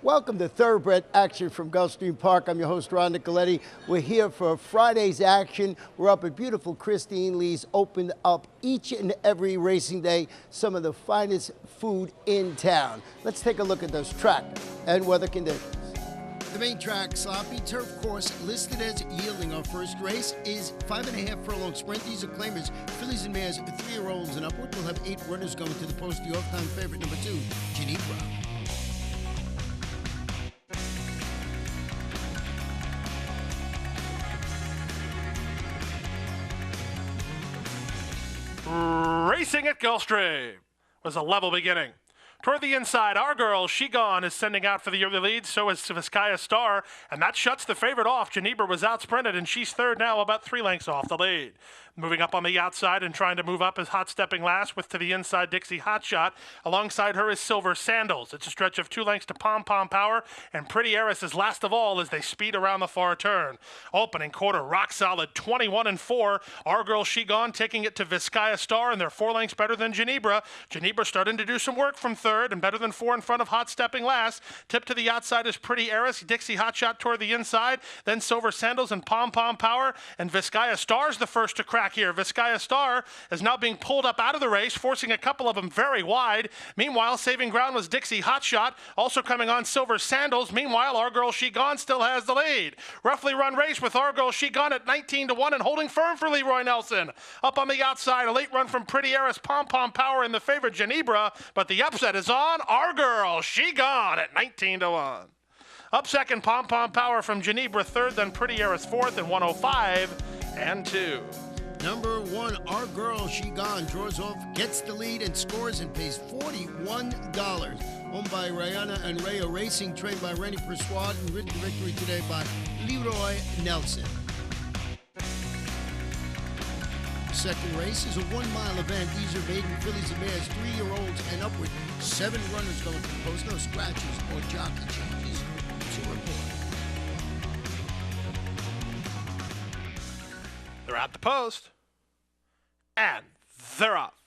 Welcome to Thoroughbred Action from Gulfstream Park. I'm your host, Ron Nicoletti. We're here for Friday's action. We're up at beautiful Christine Lee's, opened up each and every racing day, some of the finest food in town. Let's take a look at those track and weather conditions. The main track, sloppy turf course, listed as yielding. Our first race is 5.5 furlong sprint. These are claimers, fillies and mares, 3-year-olds and upward. We'll have 8 runners going to the post. The off-time favorite, number 2, Geneva. Racing at Gulfstream was a level beginning. Toward the inside, our girl, She Gone, is sending out for the early lead. So is Vizcaya Star, and that shuts the favorite off. Geneva was out-sprinted, and she's third now, about 3 lengths off the lead. Moving up on the outside and trying to move up is Hot Stepping last, with to the inside Dixie Hotshot. Alongside her is Silver Sandals. It's a stretch of 2 lengths to Pom Pom Power, and Pretty Heiress is last of all as they speed around the far turn. Opening quarter, rock solid, 21-4. Our girl, She Gone, taking it to Vizcaya Star, and they're 4 lengths better than Geneva. Geneva starting to do some work from third, and better than 4 in front of Hot Stepping last. Tip to the outside is Pretty Heiress. Dixie Hotshot toward the inside, then Silver Sandals and Pom Pom Power, and Vizcaya Star's the first to crack here. Vizcaya Star is now being pulled up out of the race, forcing a couple of them very wide. Meanwhile, saving ground was Dixie Hotshot, also coming on Silver Sandals. Meanwhile, Our Girl She Gone still has the lead. Roughly run race with Our Girl She Gone at 19-1 and holding firm for Leroy Nelson. Up on the outside, a late run from Pretty Heiress, Pom Pom Power in the favorite Genebra, but the upset is on Our Girl She Gone at 19-1. Up second, Pom Pom Power from Genebra third, then Pretty Heiress fourth and 105-2. Number 1, Our Girl She Gone, draws off, gets the lead and scores and pays $41. Owned by Rihanna and Rayo Racing, trained by Rennie Persuade, and ridden to victory today by Leroy Nelson. Second race is a 1-mile event. These are maiden fillies and mares, 3-year-olds and upward. 7 runners going to the post. No scratches or jockey changes to report. They're at the post. And they're off.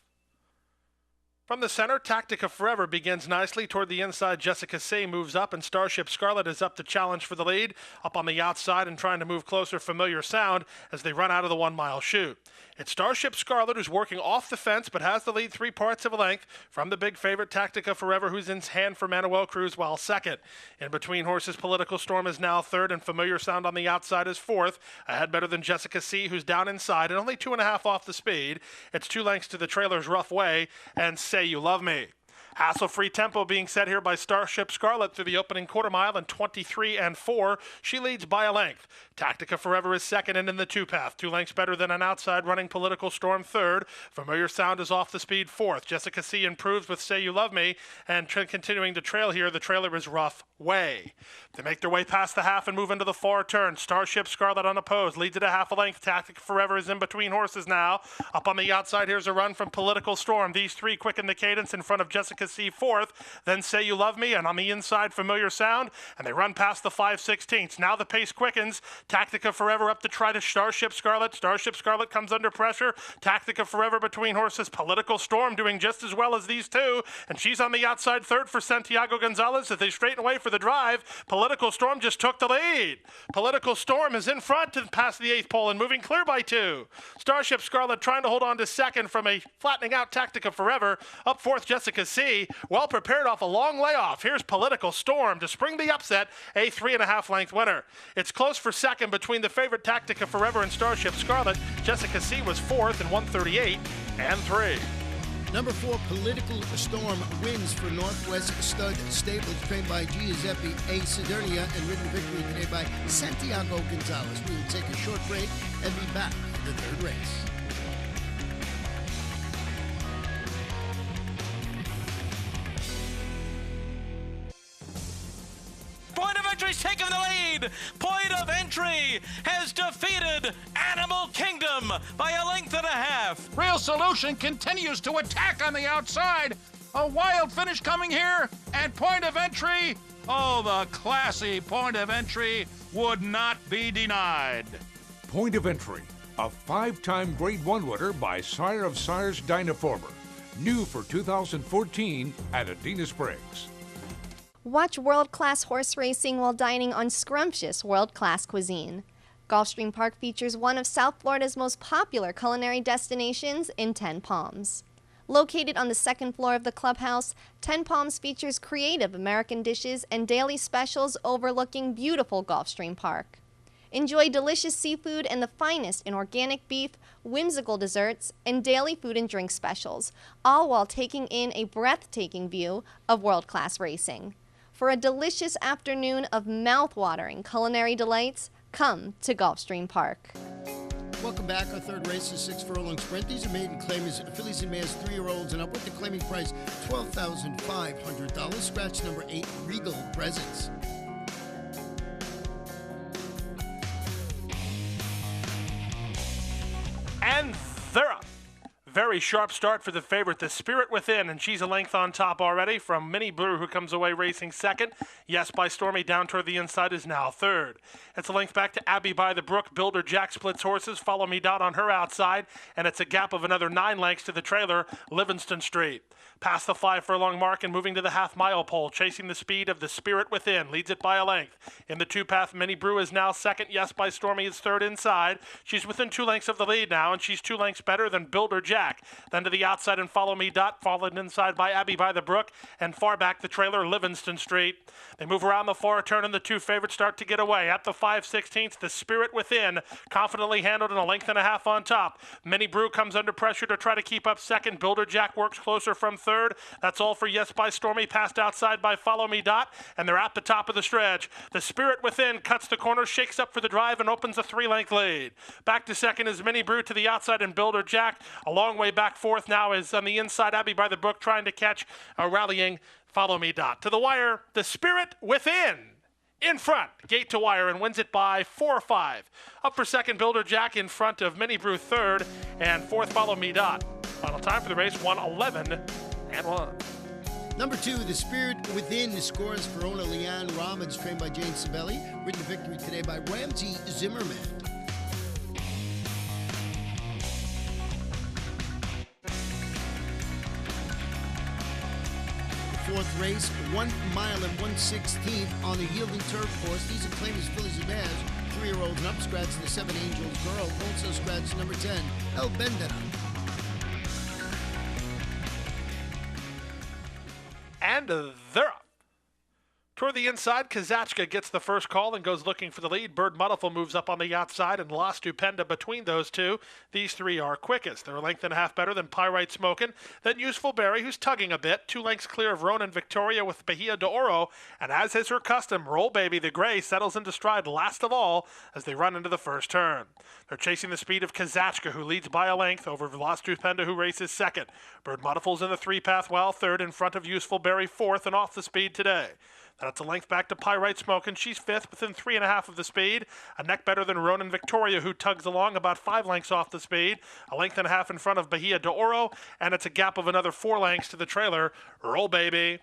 From the center, Tactica Forever begins nicely. Toward the inside, Jessica C moves up, and Starship Scarlet is up to challenge for the lead. Up on the outside and trying to move closer, Familiar Sound, as they run out of the 1-mile chute. It's Starship Scarlet who's working off the fence, but has the lead 3 parts of a length from the big favorite Tactica Forever, who's in hand for Manuel Cruz, while second. In between horses, Political Storm is now third, and Familiar Sound on the outside is fourth. Ahead better than Jessica C, who's down inside, and only 2.5 off the speed. It's 2 lengths to the trailer's Rough Way, and Say You Love Me. Hassle-free tempo being set here by Starship Scarlet through the opening quarter mile and 23-4. She leads by a length. Tactica Forever is second and in the 2-path. 2 lengths better than an outside running Political Storm third. Familiar Sound is off the speed fourth. Jessica C improves with Say You Love Me, and continuing to trail here, the trailer is Rough Way. They make their way past the half and move into the far turn. Starship Scarlet unopposed, leads at a half a length. Tactica Forever is in between horses now. Up on the outside, here's a run from Political Storm. These 3 quicken the cadence in front of Jessica C fourth, then Say You Love Me, and on the inside, Familiar Sound, and they run past the 5/16. Now the pace quickens. Tactica Forever up to try to Starship Scarlet. Starship Scarlet comes under pressure. Tactica Forever between horses. Political Storm doing just as well as these two, and she's on the outside third for Santiago Gonzalez as they straighten away for the drive. Political Storm just took the lead. Political Storm is in front to pass the 8th pole and moving clear by 2. Starship Scarlet trying to hold on to second from a flattening out Tactica Forever. Up fourth, Jessica C. Well prepared off a long layoff. Here's Political Storm to spring the upset, a 3.5 length winner. It's close for second between the favorite Tactica Forever and Starship Scarlet. Jessica C was fourth in 138-3. Number 4, Political Storm, wins for Northwest Stud Stables, trained by Giuseppe A. Sidernia and ridden victory today by Santiago Gonzalez. We will take a short break and be back for the third race. Point of Entry's taken the lead. Point of Entry has defeated Animal Kingdom by a length and a half. Real Solution continues to attack on the outside. A wild finish coming here, and Point of Entry, oh, the classy Point of Entry would not be denied. Point of Entry, a 5-time Grade 1 winner by Sire of Sires Dynaformer. New for 2014 at Adena Springs. Watch world-class horse racing while dining on scrumptious world-class cuisine. Gulfstream Park features one of South Florida's most popular culinary destinations in Ten Palms. Located on the second floor of the clubhouse, Ten Palms features creative American dishes and daily specials overlooking beautiful Gulfstream Park. Enjoy delicious seafood and the finest in organic beef, whimsical desserts, and daily food and drink specials, all while taking in a breathtaking view of world-class racing. For a delicious afternoon of mouth-watering culinary delights, come to Gulfstream Park. Welcome back. Our third race is 6 furlong sprint. These are maiden claimers, fillies and mares, 3-year-olds and up, with the claiming price $12,500. Scratch number 8, Regal Presence. And they're up. Very sharp start for the favorite, the Spirit Within, and she's a length on top already from Minnie Blue, who comes away racing second. Yes by Stormy down toward the inside is now third. It's a length back to Abbey by the Brook. Builder Jack splits horses. Follow Me Dot on her outside, and it's a gap of another 9 lengths to the trailer, Livingston Street. Past the 5 furlong mark and moving to the half-mile pole, chasing the speed of the Spirit Within, leads it by a length. In the 2-path, Minnie Brew is now second. Yes by Stormy is third inside. She's within 2 lengths of the lead now, and she's 2 lengths better than Builder Jack. Then to the outside and Follow Me Dot, followed inside by Abbey by the Brook, and far back the trailer, Livingston Street. They move around the far turn, and the 2 favorites start to get away. At the 5/16, the Spirit Within, confidently handled in a length and a half on top. Minnie Brew comes under pressure to try to keep up second. Builder Jack works closer from third. That's all for Yes by Stormy, passed outside by Follow Me Dot, and they're at the top of the stretch. The Spirit Within cuts the corner, shakes up for the drive, and opens a 3-length lead. Back to second is Minnie Brew to the outside, and Builder Jack a long way back. Fourth now is on the inside, Abbey by the Brook trying to catch a rallying Follow Me Dot. To the wire, the Spirit Within in front, gate to wire, and wins it by 4-5. Up for second, Builder Jack in front of Minnie Brew third, and fourth, Follow Me Dot. Final time for the race, 1:11 and 1. Number 2, the Spirit Within, scores for owner Leanne Robbins, trained by Jane Sabelli. Ridden to victory today by Ramsey Zimmerman. Fourth race, 1 mile and 1/16 on a yielding turf course. These are claimers, fillies and mares, 3-year-olds and up. Scratch the 7 Angels Girl. Also scratch number 10, El Bendera. And they're up. Toward the inside, Kazachka gets the first call and goes looking for the lead. Bird Muddiful moves up on the outside, and La Stupenda between those two. These 3 are quickest. They're a length and a half better than Pyrite Smokin'. Then Useful Berry, who's tugging a bit. 2 lengths clear of Rhonin Victoria with Bahia de Oro. And as is her custom, Roll Baby the Gray settles into stride last of all as they run into the first turn. They're chasing the speed of Kazachka, who leads by a length over La Stupenda, who races second. Bird Muddiful's in the 3-path, while third in front of Useful Berry, fourth, and off the speed today. That's a length back to Pyrite Smokin'. She's fifth, within 3.5 of the speed. A neck better than Rhonin Victoria, who tugs along about 5 lengths off the speed. A length and a half in front of Bahia de Oro, and it's a gap of another 4 lengths to the trailer, Roll Baby.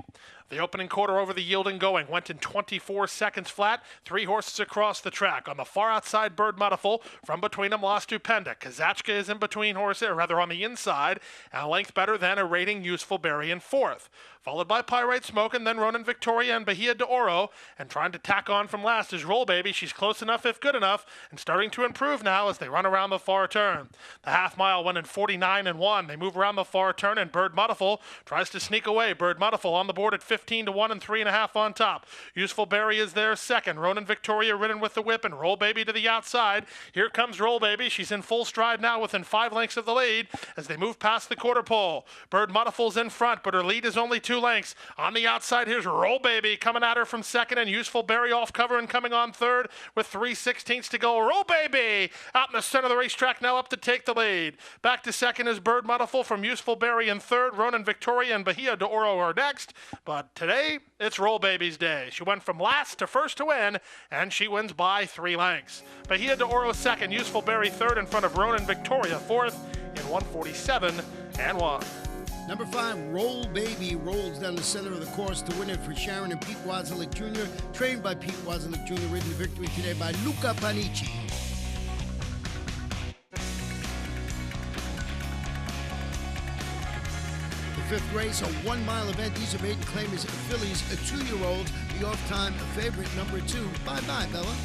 The opening quarter over the yielding going went in 24 seconds flat. 3 horses across the track. On the far outside, Bird Muddiful. From between them, La Stupenda. Kazachka is in between horses, or rather on the inside, and a length better than a rating Useful Berry in fourth. Followed by Pyrite Smokin', then Rhonin Victoria and Bahia de Oro. And trying to tack on from last is Roll Baby. She's close enough if good enough, and starting to improve now as they run around the far turn. The half mile went in 49 and 1. They move around the far turn, and Bird Muddiful tries to sneak away. Bird Muddiful on the board at 15 to 1 and 3.5 on top. Useful Berry is there second. Rhonin Victoria ridden with the whip, and Roll Baby to the outside. Here comes Roll Baby. She's in full stride now within 5 lengths of the lead as they move past the quarter pole. Bird Muddiful's in front, but her lead is only 2 lengths. On the outside, here's Roll Baby coming at her from second, and Useful Berry off cover and coming on third with 3/16 to go. Roll Baby out in the center of the racetrack now up to take the lead. Back to second is Bird Muddiful from Useful Berry in third. Rhonin Victoria and Bahia de Oro are next, but today it's Roll Baby's day. She went from last to first to win, and she wins by 3 lengths. Bahia de Oro second, Useful Berry third in front of Rhonin Victoria fourth in 1:47 and 1. Number 5, Roll Baby, rolls down the center of the course to win it for Sharon and Pete Wazalik Jr., trained by Pete Wazalik Jr., ridden to victory today by Luca Panici. The The fifth race, a 1 mile event. These are maiden claimers fillies, 2-year-olds. The off-time favorite, number 2. Bye-bye, Bella.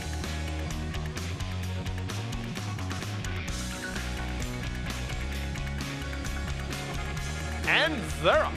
And they're up.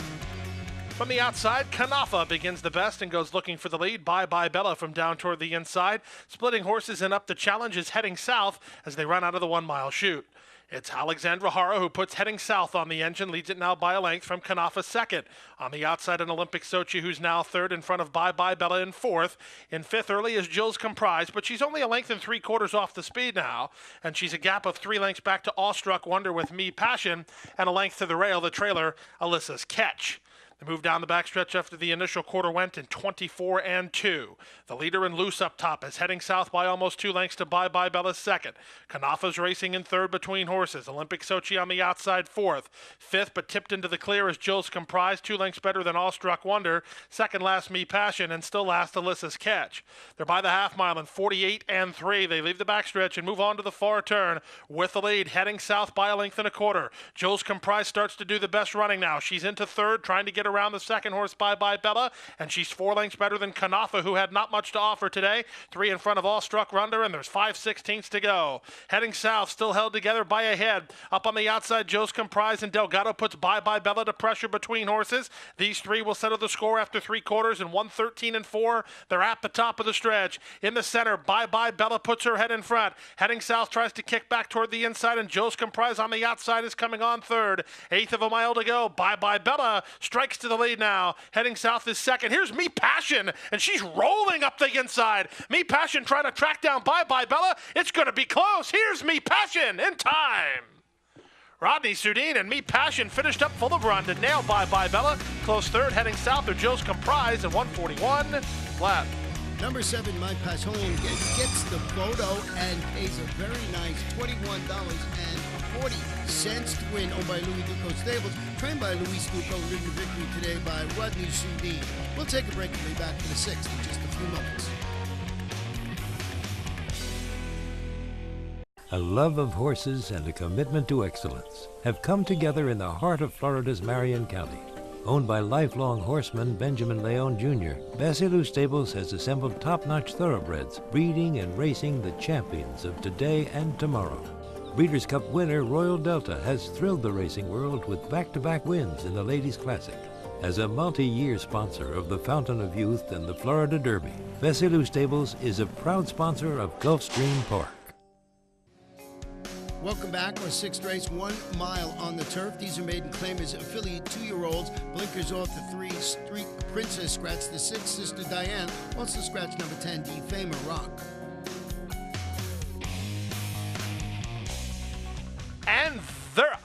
From the outside, Kanafa begins the best and goes looking for the lead. Bye-bye Bella from down toward the inside. Splitting horses and up the challenge is heading south as they run out of the 1 mile chute. It's Alexandra Hara who puts heading south on the engine, leads it now by a length from Kanafa second. On the outside, an Olympic Sochi who's now third in front of Bye-bye Bella in fourth. In fifth early is Jill's Comprise, but she's only a length and 3/4 off the speed now, and she's a gap of 3 lengths back to Awestruck Wonder with Me Passion, and a length to the rail, the trailer, Alyssa's Catch. They moved down the backstretch after the initial quarter went in 24 and 2. The leader in loose up top is heading south by almost 2 lengths to Bye-bye Bella's second. Kanafa's racing in third between horses. Olympic Sochi on the outside fourth. Fifth, but tipped into the clear is Jill's Comprise, 2 lengths better than Awestruck Wonder. Second last Me Passion, and still last Alyssa's Catch. They're by the half mile in 48 and 3. They leave the backstretch and move on to the far turn with the lead, heading south by a length and 1/4. Jill's Comprise starts to do the best running now. She's into third, trying to get around the second horse, Bye-bye Bella, and she's 4 lengths better than Kanafa, who had not much to offer today. 3 in front of Awestruck Wonder, and there's 5/16 to go. Heading south, still held together by a head. Up on the outside, Jill's Comprise, and Delgado puts Bye-bye Bella to pressure between horses. These 3 will settle the score after 3/4, and 1:13 and 4. They're at the top of the stretch. In the center, Bye-bye Bella puts her head in front. Heading south, tries to kick back toward the inside, and Jill's Comprise on the outside is coming on third. 1/8 of a mile to go. Bye-bye Bella strikes to the lead now. Heading south is second. Here's Me Passion, and she's rolling up the inside. Me Passion trying to track down Bye-bye Bella. It's going to be close. Here's Me Passion in time. Rodney Sudine and Me Passion finished up full of run to nail Bye-bye Bella. Close third, heading south are Jill's Comprise and 141 flat. Number 7, My Passion, gets the photo and pays a very nice $21.40 to win, owned by Louis Duco Stables, trained by Luis Duco, ridden to victory today by Rodney Sudine. We'll take a break and be back for the 6th in just a few moments. A love of horses and a commitment to excellence have come together in the heart of Florida's Marion County. Owned by lifelong horseman Benjamin Leon Jr., Basilou Stables has assembled top-notch thoroughbreds, breeding and racing the champions of today and tomorrow. Breeders' Cup winner Royal Delta has thrilled the racing world with back-to-back wins in the Ladies' Classic. As a multi-year sponsor of the Fountain of Youth and the Florida Derby, Basilou Stables is a proud sponsor of Gulfstream Park. Welcome back. Our 6th race, 1 mile on the turf. These are maiden claimers, filly 2-year-olds. Blinkers off the 3, Street Princess scratch the 6, Sister Diane. Also scratch number 10, Defamer Rock. And they're up.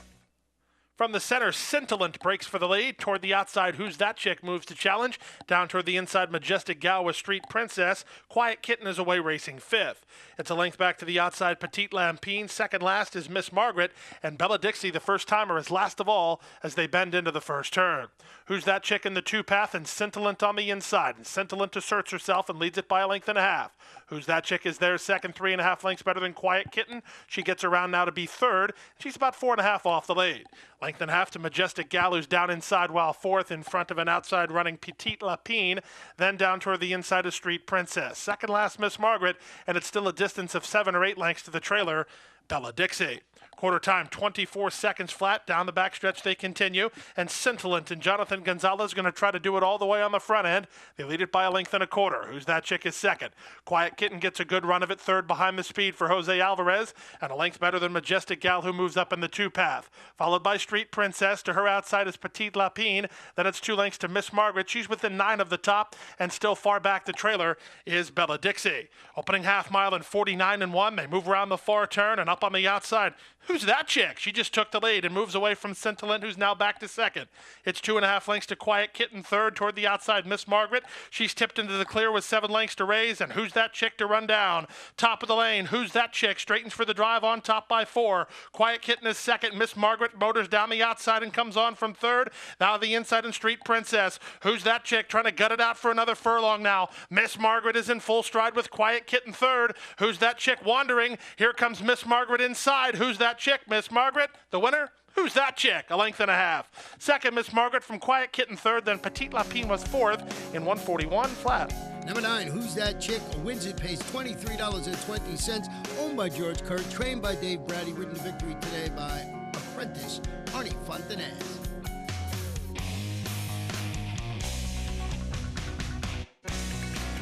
From the center, Scintillant breaks for the lead. Toward the outside, Who's That Chick moves to challenge. Down toward the inside, Majestic Gal with Street Princess. Quiet Kitten is away racing 5th. It's a length back to the outside, Petite Lampine. Second last is Miss Margaret. And Bella Dixie, the first timer, is last of all as they bend into the first turn. Who's That Chick in the 2-path, and Scintillant on the inside. And Scintillant asserts herself and leads it by a length and a half. Who's That Chick is there second, 3.5 lengths better than Quiet Kitten. She gets around now to be third. She's about 4.5 off the lead. Length and a half to Majestic Gal, who's down inside while fourth in front of an outside running Petite Lapine. Then down toward the inside of Street Princess. Second last Miss Margaret, and it's still a distance of 7 or 8 lengths to the trailer, Bella Dixie. Quarter time, 24 seconds flat. Down the backstretch they continue. And Scintillant and Jonathan Gonzalez going to try to do it all the way on the front end. They lead it by a length and a quarter. Who's That Chick is second. Quiet Kitten gets a good run of it third behind the speed for Jose Alvarez. And a length better than Majestic Gal, who moves up in the 2-path. Followed by Street Princess. To her outside is Petite Lapine. Then it's 2 lengths to Miss Margaret. She's within 9 of the top. And still far back the trailer is Bella Dixie. Opening half mile in 49 and 1. They move around the far turn and up on the outside. Who's That Chick? She just took the lead and moves away from Scintillant, who's now back to second. It's 2.5 lengths to Quiet Kitten third. Toward the outside, Miss Margaret. She's tipped into the clear with 7 lengths to raise. And Who's That Chick to run down? Top of the lane. Who's That Chick? Straightens for the drive on top by 4. Quiet Kitten is second. Miss Margaret motors down the outside and comes on from third. Now the inside and Street Princess. Who's That Chick? Trying to gut it out for another furlong now. Miss Margaret is in full stride with Quiet Kitten third. Who's That Chick wandering? Here comes Miss Margaret inside. Who's That Chick? Miss Margaret, the winner. Who's That Chick? A length and a half. Second, Miss Margaret from Quiet Kitten third, then Petite Lapine was fourth in 141 flat. Number 9, Who's That Chick? Wins it, pays $23.20. Owned by George Kerr, trained by Dave Brady, ridden to victory today by apprentice Arnie Fontanez.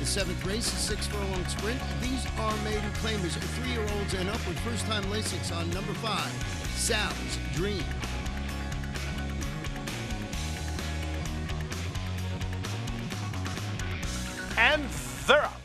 The 7th race is 6 furlong sprint. These are maiden claimers, 3-year-olds and upward, first-time Lasix on number 5, Sal's Dream. And they're up.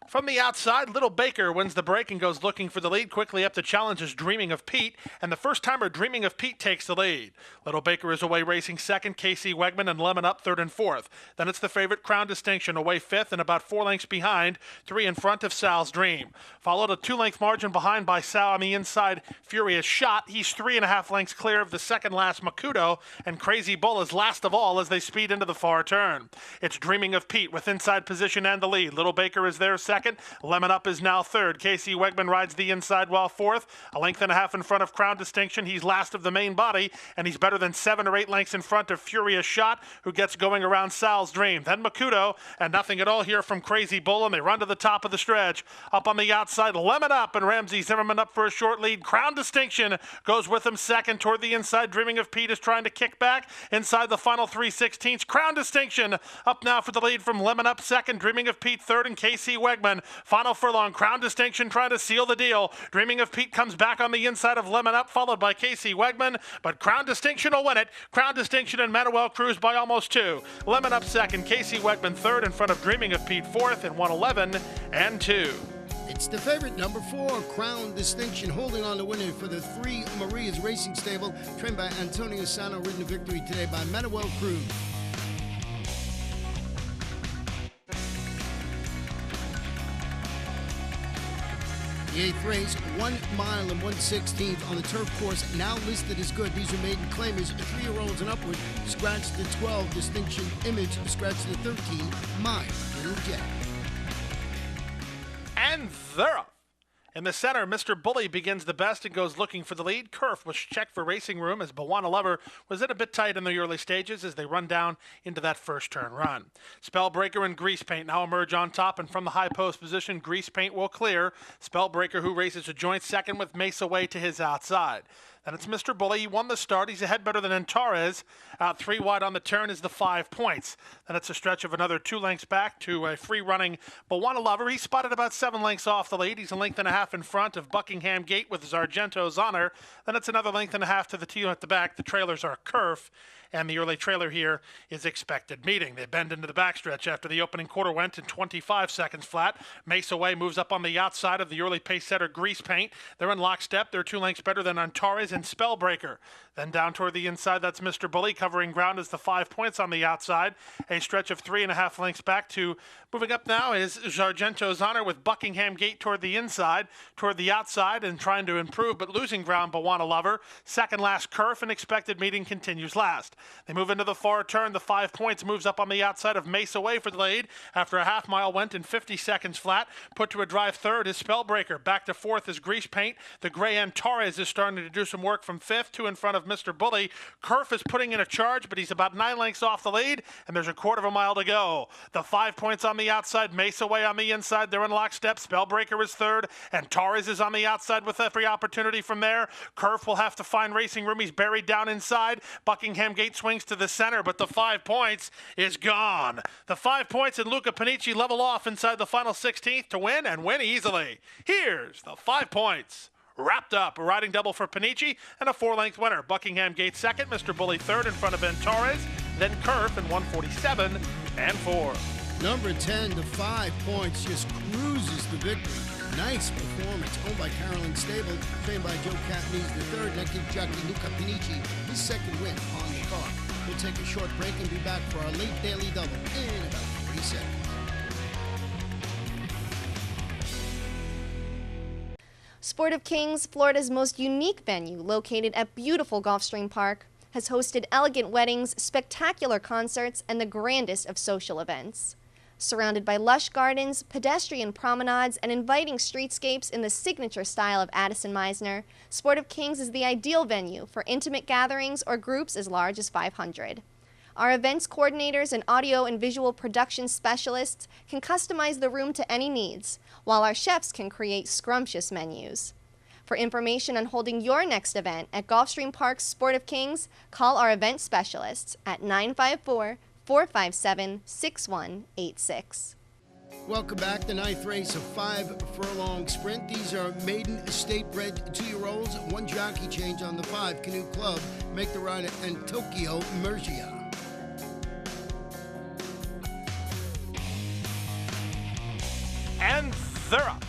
From the outside, Little Baker wins the break and goes looking for the lead. Quickly up to challenge is Dreaming of Pete, and the first-timer Dreaming of Pete takes the lead. Little Baker is away racing second, Casey Wegman and Lemon Up third and fourth. Then it's the favorite Crown Distinction away fifth and about 4 lengths behind, 3 in front of Sal's Dream. Followed a 2-length margin behind by Sal on the inside, Furious Shot. He's 3.5 lengths clear of the second-last Makuto, and Crazy Bull is last of all as they speed into the far turn. It's Dreaming of Pete with inside position and the lead. Little Baker is there second. Lemon Up is now third. Casey Wegman rides the inside while fourth. A length and a half in front of Crown Distinction. He's last of the main body, and he's better than 7 or 8 lengths in front of Furious Shot, who gets going around Sal's Dream. Then Makuto, and nothing at all here from Crazy Bull, and they run to the top of the stretch. Up on the outside, Lemon Up, and Ramsey Zimmerman up for a short lead. Crown Distinction goes with him second. Toward the inside, Dreaming of Pete is trying to kick back. Inside the final 3/16. Crown Distinction up now for the lead from Lemon Up second. Dreaming of Pete third, and Casey Wegman final furlong. Crown Distinction trying to seal the deal. Dreaming of Pete comes back on the inside of Lemon Up, followed by Casey Wegman, but Crown Distinction will win it. Crown Distinction and Manuel Cruz by almost 2. Lemon Up second, Casey Wegman third, in front of Dreaming of Pete fourth in 111 and 2. It's the favorite, number 4, Crown Distinction, holding on to win it for the 3 Marias Racing Stable, trained by Antonio Sano, ridden to victory today by Manuel Cruz. The 8th race, 1 mile and 1/16 on the turf course, now listed as good. These are maiden claimers, 3-year-olds and upward. Scratch the 12, Distinction Image. Scratch the 13, My Little Jet. And they're up. In the center, Mr. Bully begins the best and goes looking for the lead. Kerf was checked for racing room as Bawana Lover was in a bit tight in the early stages as they run down into that first turn run. Spellbreaker and Grease Paint now emerge on top, and from the high post position, Grease Paint will clear. Spellbreaker, who races a joint second with Mace away to his outside. Then it's Mr. Bully. He won the start. He's ahead better than Antares. Out 3 wide on the turn is the 5 points. Then it's a stretch of another 2 lengths back to a free-running Bawana Lover. He's spotted about 7 lengths off the lead. He's a length and a half in front of Buckingham Gate with Zargento's Honor. Then it's another length and a half to the team at the back. The trailers are Kerf, and the early trailer here is Expected Meeting. They bend into the backstretch after the opening quarter went in 25 seconds flat. Mace away moves up on the outside of the early pace setter Grease Paint. They're in lockstep. They're 2 lengths better than Antares and Spellbreaker. Then down toward the inside, that's Mr. Bully covering ground as the 5 points on the outside. A stretch of 3.5 lengths back to moving up now is Zargento's Honor with Buckingham Gate toward the inside, toward the outside, and trying to improve but losing ground. Bawana Lover second last. Kerf and Expected Meeting continues last. They move into the far turn. The 5 points moves up on the outside of Mace away for the lead after a half mile went in 50 seconds flat. Put to a drive third is Spellbreaker. Back to fourth is Grease Paint. The gray Antares is starting to do some work from fifth, 2 in front of Mr. Bully. Kerf is putting in a charge, but he's about 9 lengths off the lead, and there's a quarter of a mile to go. The 5 points on the outside, Mace away on the inside. They're in lockstep. Spellbreaker is third, and Torres is on the outside with every opportunity from there. Kerf will have to find racing room. He's buried down inside. Buckingham Gate swings to the center, but the 5 points is gone. The 5 points and Luca Panici level off inside the final 16th to win, and win easily. Here's the 5 points. Wrapped up, a riding double for Panici and a 4-length winner. Buckingham Gate second, Mr. Bully third in front of Antares, then Kerf in 147 and 4. Number 10, the 5 points, just cruises the victory. Nice performance, owned by Carolyn Stable, trained by Joe Catanese III, and that gives jockey Luca Panici his second win on the card. We'll take a short break and be back for our late daily double in about 40 seconds. Sport of Kings, Florida's most unique venue, located at beautiful Gulfstream Park, has hosted elegant weddings, spectacular concerts, and the grandest of social events. Surrounded by lush gardens, pedestrian promenades, and inviting streetscapes in the signature style of Addison Meisner, Sport of Kings is the ideal venue for intimate gatherings or groups as large as 500. Our events coordinators and audio and visual production specialists can customize the room to any needs, while our chefs can create scrumptious menus. For information on holding your next event at Gulfstream Park's Sport of Kings, call our event specialists at 954-457-6186. Welcome back. The 9th race of 5 furlong sprint. These are maiden state-bred 2-year-olds. 1 jockey change on the 5 Canoe Club. Make the ride and Tokyo Mergia. And they're up.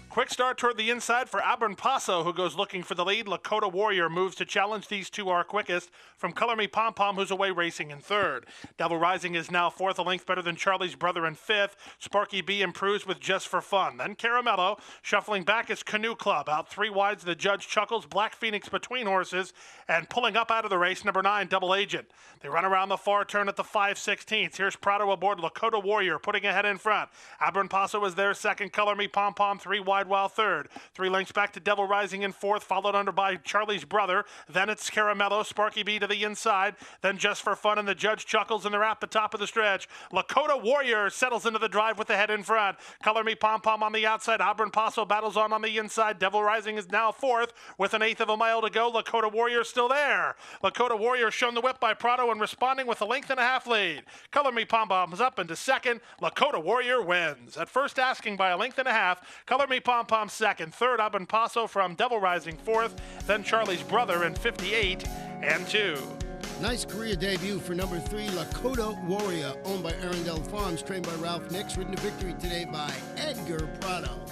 Quick start toward the inside for Abran Paso, who goes looking for the lead. Lakota Warrior moves to challenge. These two are quickest from Color Me Pom Pom, who's away racing in 3rd. Devil Rising is now 4th, a length better than Charlie's Brother in 5th. Sparky B improves with Just for Fun. Then Caramello. Shuffling back is Canoe Club. Out 3 wides, the judge chuckles. Black Phoenix between horses. And pulling up out of the race, number 9, Double Agent. They run around the far turn at the 5/16. Here's Prado aboard Lakota Warrior, putting ahead in front. Abran Paso is there, 2nd. Color Me Pom Pom, 3 wide, while 3rd. 3 lengths back to Devil Rising in 4th, followed under by Charlie's Brother. Then it's Caramello, Sparky B to the inside. Then Just for Fun, and the judge chuckles, and they're at the top of the stretch. Lakota Warrior settles into the drive with the head in front. Color Me Pom Pom on the outside. Abran Paso battles on the inside. Devil Rising is now 4th with an 1/8 of a mile to go. Lakota Warrior still there. Lakota Warrior shown the whip by Prado and responding with a 1.5 length lead. Color Me Pom Pom is up into 2nd. Lakota Warrior wins. At first asking by a 1.5 lengths. Color Me Pom Pom 2nd. 3rd, Abran Paso from Devil Rising 4th. Then Charlie's Brother in 58 and 2. Nice career debut for number 3, Lakota Warrior, owned by Arundel Farms, trained by Ralph Nix, ridden to victory today by Edgar Prado.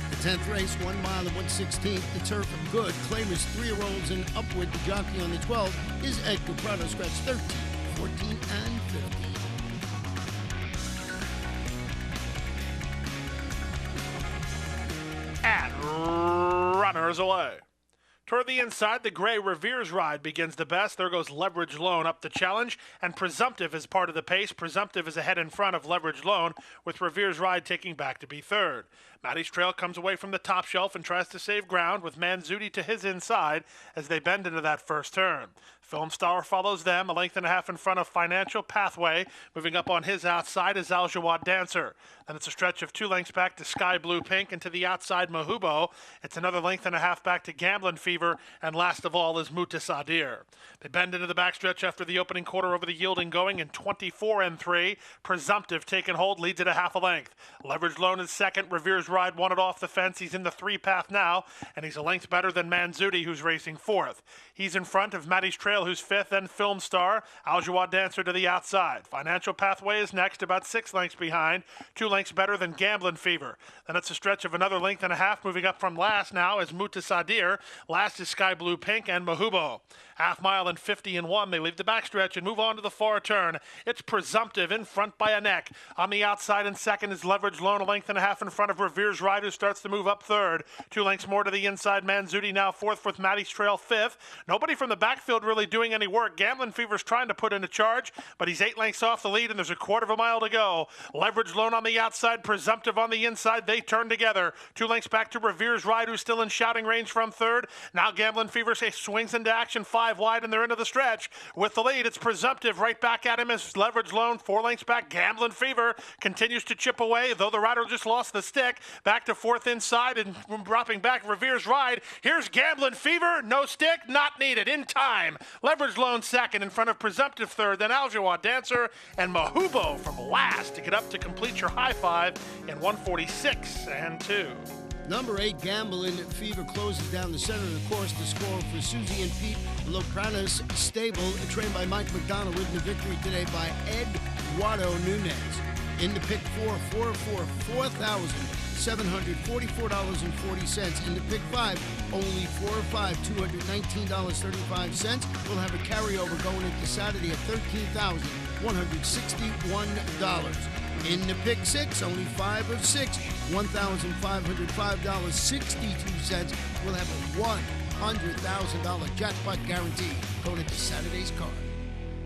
The 10th race, 1 mile and 1/16. The turf good. Claimers 3-year-olds and upward. The jockey on the 12 is Edgar Prado, scratch 13, 14, and 15. And runners away. Toward the inside, the gray Revere's ride begins the best. There goes Leverage Loan up the challenge, and Presumptive is part of the pace. Presumptive is ahead in front of Leverage Loan, with Revere's ride taking back to be 3rd. Maddie's Trail comes away from the top shelf and tries to save ground with Manzuti to his inside as they bend into that first turn. Film Star follows them, a 1.5 lengths in front of Financial Pathway. Moving up on his outside is Aljawad Dancer. Then it's a stretch of 2 lengths back to Sky Blue Pink, and to the outside Mahubo. It's another 1.5 lengths back to Gamblin' Fever, and last of all is Mutasadir. They bend into the backstretch after the opening quarter over the yielding going in 24 and 3. Presumptive taking hold, leads at a 1/2 length. Leverage Loan is 2nd. Revere's ride won it off the fence. He's in the 3 path now, and he's a length better than Manzuti, who's racing 4th. He's in front of Maddie's Trail, who's 5th, then Film Star. Aljawad Dancer to the outside. Financial Pathway is next, about 6 lengths behind. 2 lengths better than Gamblin' Fever. Then it's a stretch of another 1.5 lengths. Moving up from last now is Mutasadir. Last is Sky Blue Pink and Mahubo. 1/2 mile and 50 and 1. They leave the backstretch and move on to the far turn. It's Presumptive in front by a neck. On the outside and 2nd is Leverage Loan, a 1.5 lengths in front of Revere's ride, who starts to move up 3rd. 2 lengths more to the inside. Manzuti now 4th with Maddie's Trail 5th. Nobody from the backfield really doing any work. Gamblin' Fever's trying to put in a charge, but he's 8 lengths off the lead, and there's a 1/4 of a mile to go. Leverage Loan on the outside, Presumptive on the inside. They turn together. 2 lengths back to Revere's ride, who's still in shouting range from 3rd. Now Gamblin' Fever swings into action 5 wide, and they're into the stretch. With the lead, it's Presumptive. Right back at him is Leverage Loan. 4 lengths back. Gamblin' Fever continues to chip away, though the rider just lost the stick. Back to 4th inside and dropping back Revere's ride. Here's Gamblin' Fever. No stick, not needed. In time. Leverage Loan 2nd in front of Presumptive 3rd. Then Aljawad Dancer and Mahubo from last to get up to complete your high 5 in 1:46 and 2. Number 8, Gamblin' Fever, closes down the center of the course to score for Susie and Pete Lopranis Stable, trained by Mike McDonald, ridden to victory today by Eduardo Nunez. In the pick 4, $4,744.40. In the pick 5, only 4 or 5, $219.35. We'll have a carryover going into Saturday at $13,161. In the pick six, only 5 of 6, $1,505.62. We'll have a $100,000 jackpot guarantee going into Saturday's card.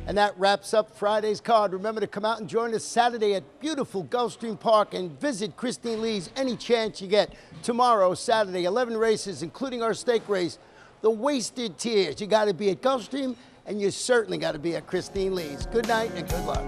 And that wraps up Friday's card. Remember to come out and join us Saturday at beautiful Gulfstream Park and visit Christine Lee's any chance you get. Tomorrow, Saturday, 11 races, including our stake race, the Wasted Tears. You got to be at Gulfstream, and you certainly got to be at Christine Lee's. Good night and good luck.